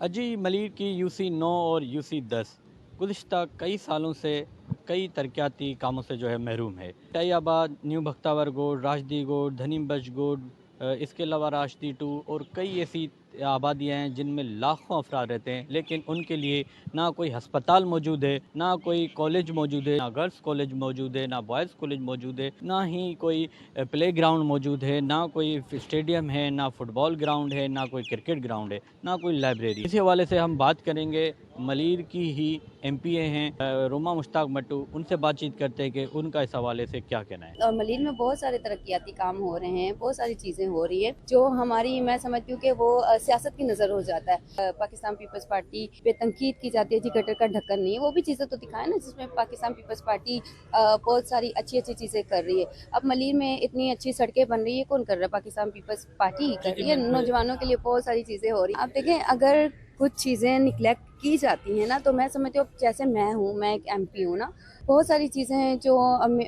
अजी मलिर की UC 9 और UC 10 गुज़िश्ता कई सालों से कई तरक्याती कामों से जो है महरूम है। टाइयाबाद, न्यू बख्तावर गोड, राशदी गोड, धनीम बख्श गोड, इसके अलावा राशदी 2 और कई ऐसी आबादियाँ हैं जिनमें लाखों अफराद रहते हैं, लेकिन उनके लिए ना कोई हस्पताल मौजूद है, ना कोई कॉलेज मौजूद है, ना गर्ल्स कॉलेज मौजूद है, ना बॉयज़ कॉलेज मौजूद है, ना ही कोई प्ले ग्राउंड मौजूद है, ना कोई स्टेडियम है, ना फुटबॉल ग्राउंड है, ना कोई क्रिकेट ग्राउंड है, ना कोई लाइब्रेरी। इसी हवाले से हम बात करेंगे मलिर की ही MPA हैं रोमा मुश्ताक मट्टू, उनसे बातचीत करते हैं कि उनका इस हवाले से क्या कहना है। मलिर में बहुत सारे तरक्याती काम हो रहे हैं, बहुत सारी चीज़ें हो रही है जो हमारी, मैं समझती हूँ कि वो सियासत की नज़र हो जाता है। पाकिस्तान पीपल्स पार्टी पे तनकीद की जाती है, जी गटर का ढक्कन नहीं है, वो भी चीज़ें तो दिखाए ना जिसमें पाकिस्तान पीपल्स पार्टी बहुत सारी अच्छी अच्छी चीज़ें कर रही है। अब मलिर में इतनी अच्छी सड़कें बन रही है, कौन कर रहा है? पाकिस्तान पीपल्स पार्टी ही कर रही है। नौजवानों के लिए बहुत सारी चीज़ें हो रही हैं। आप देखें, अगर कुछ चीज़ें निगलेक्ट की जाती हैं ना, तो मैं समझती हूँ, जैसे मैं एक MP हूँ ना, बहुत सारी चीज़ें हैं जो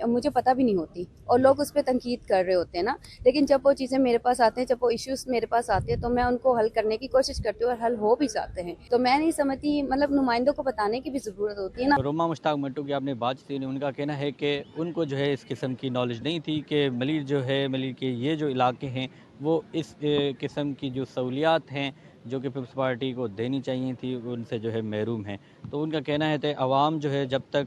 मुझे पता भी नहीं होती और लोग उस पर तनकीद कर रहे होते हैं ना, लेकिन जब वो चीज़ें मेरे पास आते हैं, जब वो इश्यूज मेरे पास आते हैं, तो मैं उनको हल करने की कोशिश करती हूँ और हल हो भी जाते हैं। तो मैं नहीं समझती, मतलब नुमाइंदों को बताने की भी ज़रूरत होती है ना। रोमा मुश्ताक मट्टू की आपने बात सुनी, उनका कहना है कि उनको जो है इस किस्म की नॉलेज नहीं थी कि मलिर जो है, मलिर के ये जो इलाके हैं वो इस किस्म की जो सहूलियात हैं जो कि पीपल्स पार्टी को देनी चाहिए थी, उनसे जो है महरूम हैं। तो उनका कहना है कि आवाम जो है जब तक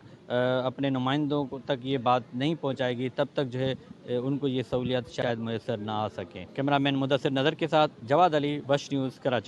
अपने नुमाइंदों को तक ये बात नहीं पहुंचाएगी, तब तक जो है उनको ये सहूलियात शायद मैसर ना आ सकें। कैमरामैन मुदस्सिर नज़र के साथ जवाद अली, वश न्यूज़, कराची।